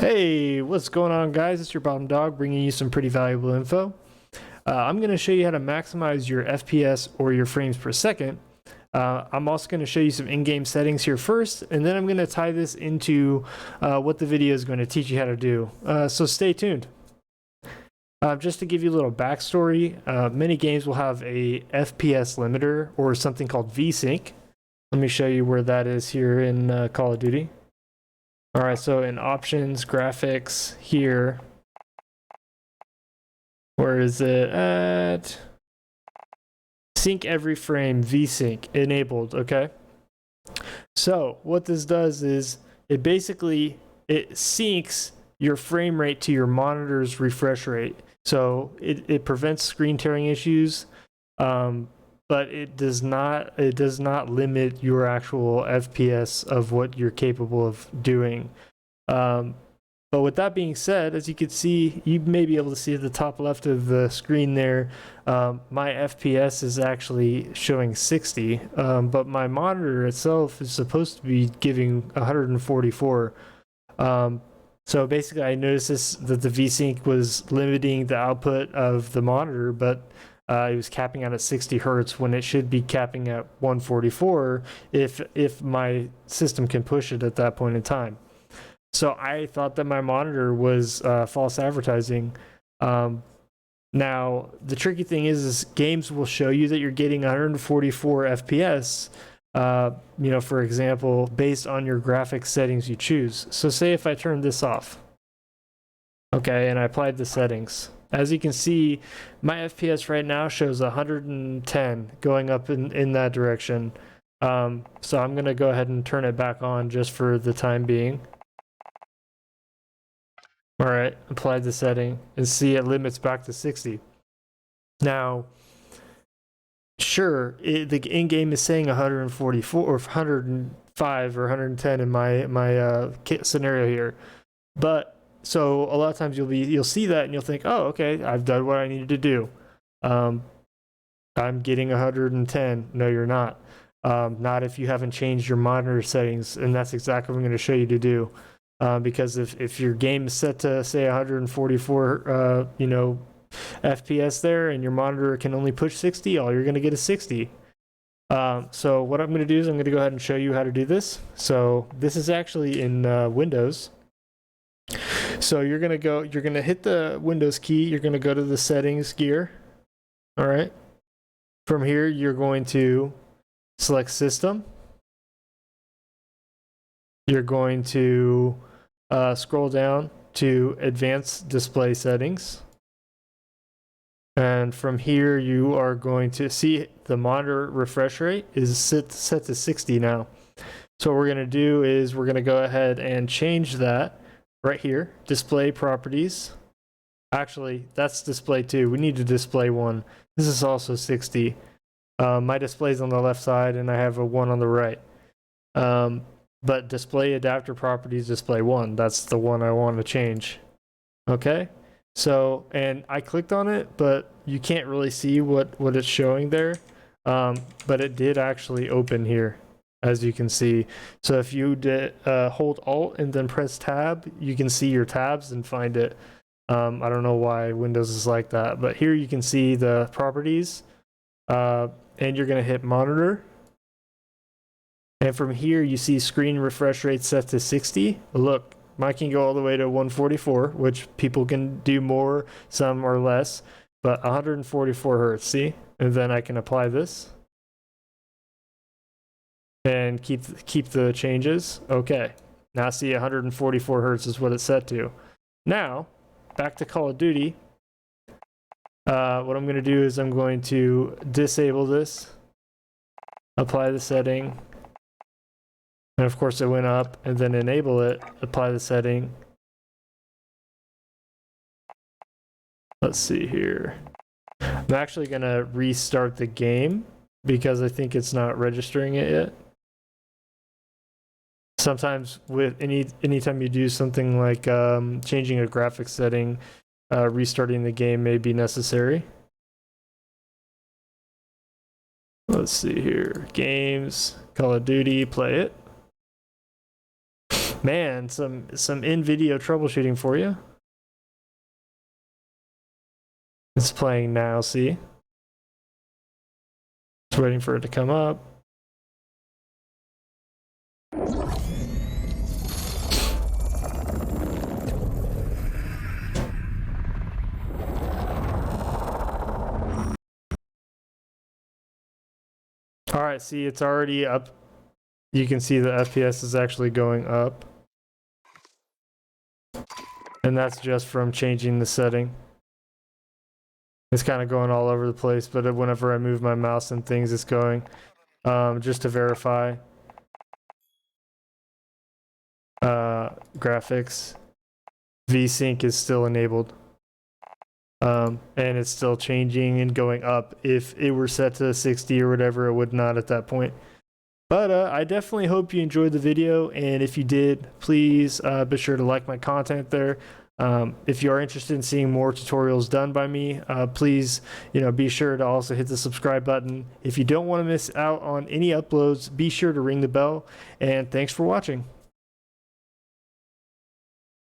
Hey, what's going on, guys? It's your bottom dog bringing you some pretty valuable info. I'm going to show you how to maximize your FPS or your frames per second. I'm also going to show you some in-game settings here first, and then I'm going to tie this into what the video is going to teach you how to do. So stay tuned. Just to give you a little backstory, many games will have a FPS limiter or something called VSync. Let me show you where that is here in Call of Duty. All right, so in options, graphics here, where is it at? Sync every frame, VSync enabled, okay? So what this does is it syncs your frame rate to your monitor's refresh rate. So it prevents screen tearing issues, but it does not limit your actual FPS of what you're capable of doing. But with that being said, as you can see, you may be able to see at the top left of the screen there, my FPS is actually showing 60, but my monitor itself is supposed to be giving 144. So basically I noticed that the VSync was limiting the output of the monitor, but it was capping out at 60 hertz when it should be capping at 144 if my system can push it at that point in time. So I thought that my monitor was false advertising. Now, the tricky thing is games will show you that you're getting 144 FPS, for example, based on your graphics settings you choose. So say if I turn this off, okay, and I applied the settings. As you can see, my FPS right now shows 110 going up in that direction. So I'm going to go ahead and turn it back on just for the time being. All right, applied the setting and see it limits back to 60. Now, sure, the in-game is saying 144 or 105 or 110 in my scenario here, but so a lot of times you'll see that and you'll think, oh, okay, I've done what I needed to do. I'm getting 110. No, you're not. Not if you haven't changed your monitor settings, and that's exactly what I'm going to show you to do. Because if your game is set to say 144, FPS there, and your monitor can only push 60, all you're going to get is 60. So what I'm going to do is I'm going to go ahead and show you how to do this. So this is actually in Windows. So you're going to hit the Windows key. You're going to go to the settings gear. All right. From here, you're going to select System. You're going to scroll down to Advanced Display Settings. And from here, you are going to see the monitor refresh rate is set to 60 now. So what we're going to do is we're going to go ahead and change that right here, Display Properties. Actually, that's Display 2. We need to Display 1. This is also 60. My display is on the left side, and I have a 1 on the right. But Display Adapter Properties Display 1, that's the one I want to change. Okay, so, and I clicked on it, but you can't really see what it's showing there. But it did actually open here, as you can see. So if you hold Alt and then press Tab, you can see your tabs and find it. I don't know why Windows is like that, but here you can see the properties, and you're going to hit Monitor. And from here, you see screen refresh rate set to 60. Look, mine can go all the way to 144, which people can do more, some or less, but 144 hertz, see? And then I can apply this and keep the changes. Okay, now see 144 hertz is what it's set to. Now, back to Call of Duty. What I'm going to do is I'm going to disable this, apply the setting, and of course it went up, and then enable it, apply the setting. Let's see here. I'm actually going to restart the game because I think it's not registering it yet. Sometimes with anytime you do something like changing a graphics setting, restarting the game may be necessary. Let's see here. Games, Call of Duty, play it. Man, some in-video troubleshooting for you. It's playing now, see? Just waiting for it to come up. All right, see, it's already up. You can see the FPS is actually going up. And that's just from changing the setting. It's kind of going all over the place, but whenever I move my mouse and things, it's going. Just to verify. Graphics. VSync is still enabled. And it's still changing and going up. If it were set to 60 or whatever, it would not at that point. But I definitely hope you enjoyed the video, and if you did, please be sure to like my content there. If you are interested in seeing more tutorials done by me, please, be sure to also hit the subscribe button. If you don't want to miss out on any uploads, be sure to ring the bell, and thanks for watching.